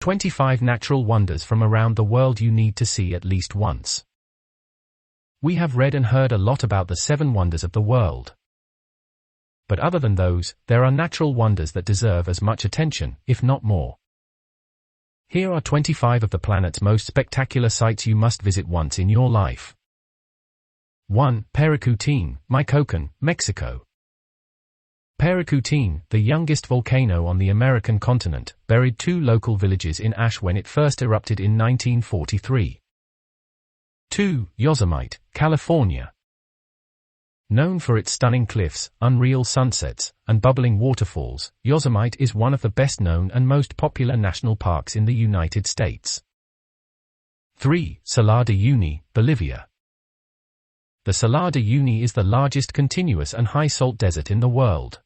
25 natural wonders from around the world you need to see at least once. We have read and heard a lot about the 7 wonders of the world. But other than those, there are natural wonders that deserve as much attention, if not more. Here are 25 of the planet's most spectacular sights you must visit once in your life. 1. Paricutin, Michoacán, Mexico. Paricutin, the youngest volcano on the American continent, buried 2 local villages in ash when it first erupted in 1943. 2. Yosemite, California. Known for its stunning cliffs, unreal sunsets, and bubbling waterfalls, Yosemite is one of the best-known and most popular national parks in the United States. 3. Salar de Uyuni, Bolivia. The Salar de Uyuni is the largest continuous and high-salt desert in the world.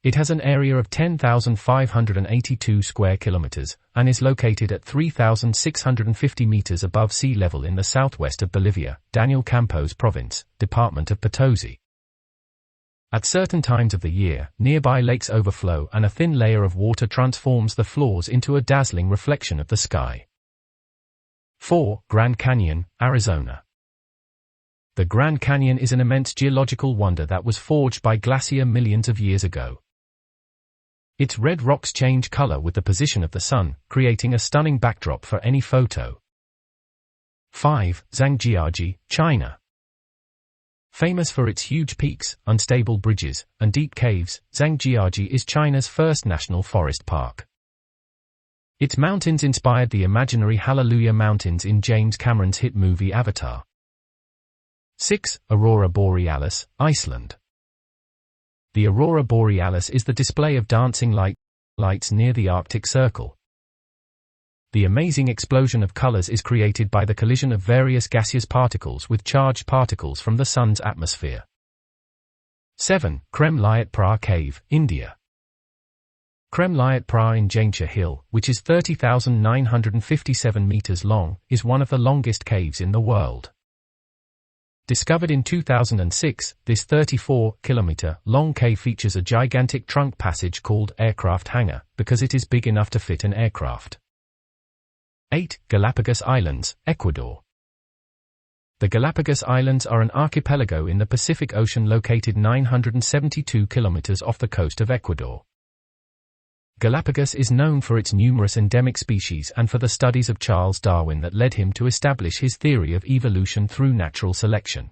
It has an area of 10,582 square kilometers, and is located at 3,650 meters above sea level in the southwest of Bolivia, Daniel Campos Province, Department of Potosí. At certain times of the year, nearby lakes overflow and a thin layer of water transforms the floors into a dazzling reflection of the sky. 4. Grand Canyon, Arizona. The Grand Canyon is an immense geological wonder that was forged by glacier millions of years ago. Its red rocks change color with the position of the sun, creating a stunning backdrop for any photo. 5. Zhangjiajie, China. Famous for its huge peaks, unstable bridges, and deep caves, Zhangjiajie is China's first national forest park. Its mountains inspired the imaginary Hallelujah Mountains in James Cameron's hit movie Avatar. 6. Aurora Borealis, Iceland. The Aurora Borealis is the display of dancing lights near the Arctic Circle. The amazing explosion of colors is created by the collision of various gaseous particles with charged particles from the sun's atmosphere. 7. Krem Liat Prah Cave, India. Krem Liat Prah in Jeju Hill, which is 30,957 meters long, is one of the longest caves in the world. Discovered in 2006, this 34-kilometer-long cave features a gigantic trunk passage called Aircraft Hangar, because it is big enough to fit an aircraft. 8. Galapagos Islands, Ecuador. The Galapagos Islands are an archipelago in the Pacific Ocean located 972 kilometers off the coast of Ecuador. Galapagos is known for its numerous endemic species and for the studies of Charles Darwin that led him to establish his theory of evolution through natural selection.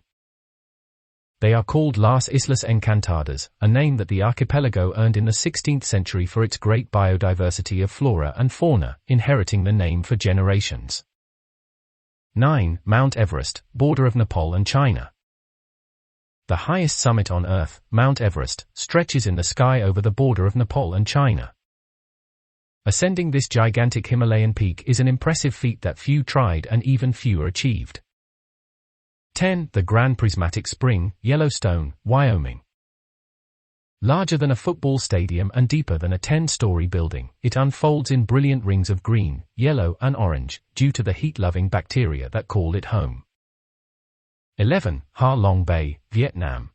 They are called Las Islas Encantadas, a name that the archipelago earned in the 16th century for its great biodiversity of flora and fauna, inheriting the name for generations. 9. Mount Everest, border of Nepal and China. The highest summit on Earth, Mount Everest, stretches in the sky over the border of Nepal and China. Ascending this gigantic Himalayan peak is an impressive feat that few tried and even fewer achieved. 10. The Grand Prismatic Spring, Yellowstone, Wyoming. Larger than a football stadium and deeper than a 10-story building, it unfolds in brilliant rings of green, yellow and orange, due to the heat-loving bacteria that call it home. 11. Ha Long Bay, Vietnam.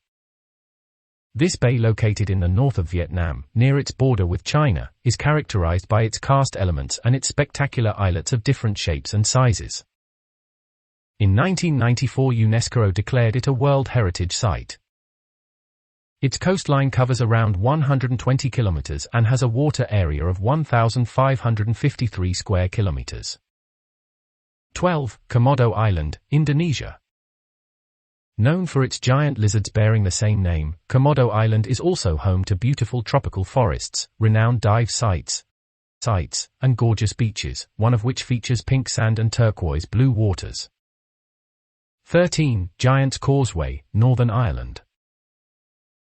This bay, located in the north of Vietnam, near its border with China, is characterized by its karst elements and its spectacular islets of different shapes and sizes. In 1994, UNESCO declared it a World Heritage Site. Its coastline covers around 120 kilometers and has a water area of 1,553 square kilometers. 12. Komoda Island, Indonesia. Known for its giant lizards bearing the same name, Komoda Island is also home to beautiful tropical forests, renowned dive sites, and gorgeous beaches, one of which features pink sand and turquoise blue waters. 13. Giant's Causeway, Northern Ireland.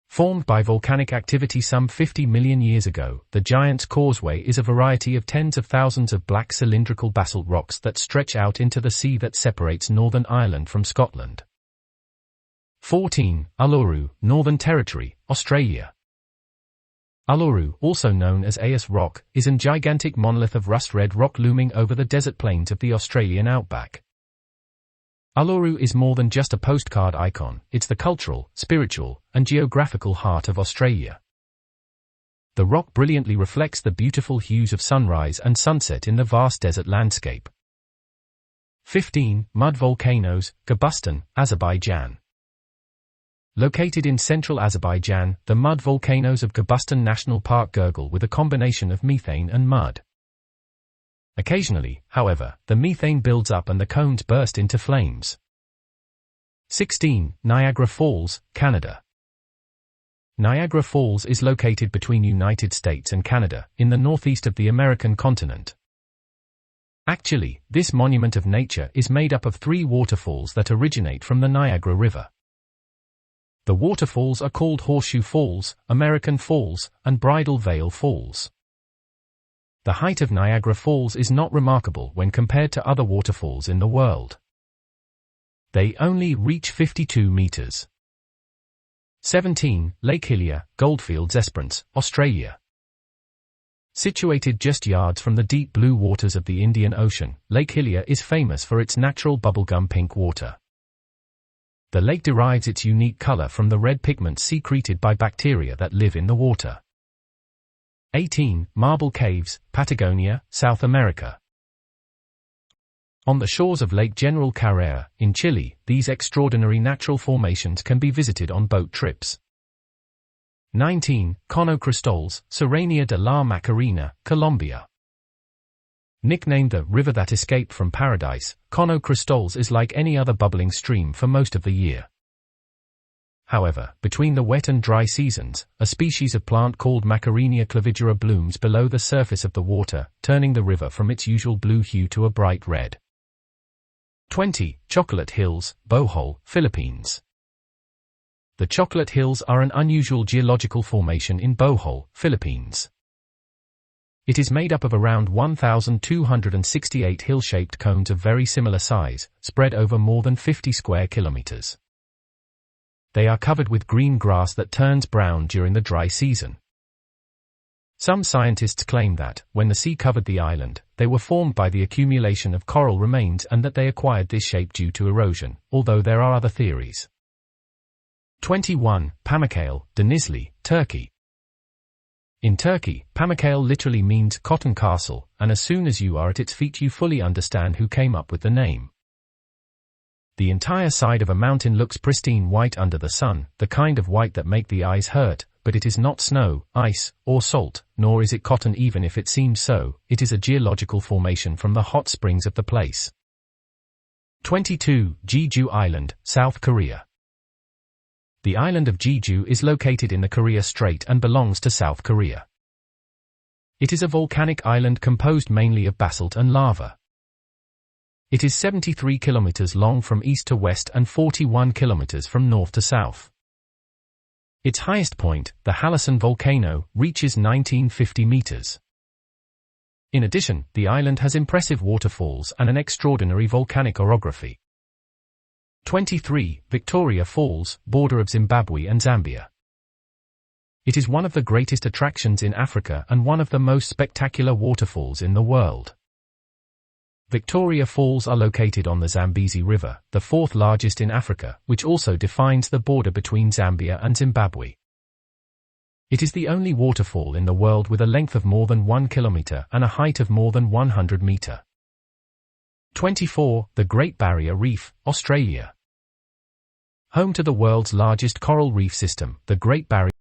Formed by volcanic activity some 50 million years ago, the Giant's Causeway is a variety of tens of thousands of black cylindrical basalt rocks that stretch out into the sea that separates Northern Ireland from Scotland. 14. Uluru, Northern Territory, Australia. Uluru, also known as Ayers Rock, is a gigantic monolith of rust-red rock looming over the desert plains of the Australian outback. Uluru is more than just a postcard icon, it's the cultural, spiritual, and geographical heart of Australia. The rock brilliantly reflects the beautiful hues of sunrise and sunset in the vast desert landscape. 15. Mud volcanoes, Gubustan, Azerbaijan. Located in central Azerbaijan, the mud volcanoes of Gubustan National Park gurgle with a combination of methane and mud. Occasionally, however, the methane builds up and the cones burst into flames. 16. Niagara Falls, Canada. Niagara Falls is located between United States and Canada, in the northeast of the American continent. Actually, this monument of nature is made up of 3 waterfalls that originate from the Niagara River. The waterfalls are called Horseshoe Falls, American Falls, and Bridal Veil Falls. The height of Niagara Falls is not remarkable when compared to other waterfalls in the world. They only reach 52 meters. 17. Lake Hillier, Goldfields Esperance, Australia. Situated just yards from the deep blue waters of the Indian Ocean, Lake Hillier is famous for its natural bubblegum pink water. The lake derives its unique color from the red pigments secreted by bacteria that live in the water. 18. Marele Caves, Patagonia, South America. On the shores of Lake General Carrera, in Chile, these extraordinary natural formations can be visited on boat trips. 19. Cono Cristales, Serranía de la Macarena, Colombia. Nicknamed the river that escaped from paradise, Cono Cristales is like any other bubbling stream for most of the year. However, between the wet and dry seasons, a species of plant called Macarenia clavigera blooms below the surface of the water, turning the river from its usual blue hue to a bright red. 20. Ciocolate Hills, Bohol, Philippines. The Ciocolate Hills are an unusual geological formation in Bohol, Philippines. It is made up of around 1,268 hill-shaped cones of very similar size, spread over more than 50 square kilometers. They are covered with green grass that turns brown during the dry season. Some scientists claim that, when the sea covered the island, they were formed by the accumulation of coral remains and that they acquired this shape due to erosion, although there are other theories. 21. Pamukkale, Denizli, Turkey. In Turkey, Pamukkale literally means cotton castle, and as soon as you are at its feet you fully understand who came up with the name. The entire side of a mountain looks pristine white under the sun, the kind of white that make the eyes hurt, but it is not snow, ice, or salt, nor is it cotton even if it seems so. It is a geological formation from the hot springs of the place. 22. Jeju Island, South Korea. The island of Jeju is located in the Korea Strait and belongs to South Korea. It is a volcanic island composed mainly of basalt and lava. It is 73 kilometers long from east to west and 41 kilometers from north to south. Its highest point, the Halasan volcano, reaches 1950 meters. In addition, the island has impressive waterfalls and an extraordinary volcanic orography. 23. Victoria Falls, border of Zimbabwe and Zambia. It is one of the greatest attractions in Africa and one of the most spectacular waterfalls in the world. Victoria Falls are located on the Zambezi River, the 4th largest in Africa, which also defines the border between Zambia and Zimbabwe. It is the only waterfall in the world with a length of more than 1 kilometer and a height of more than 100 meters. 24. The Great Barrier Reef, Australia. Home to the world's largest coral reef system, the Great Barrier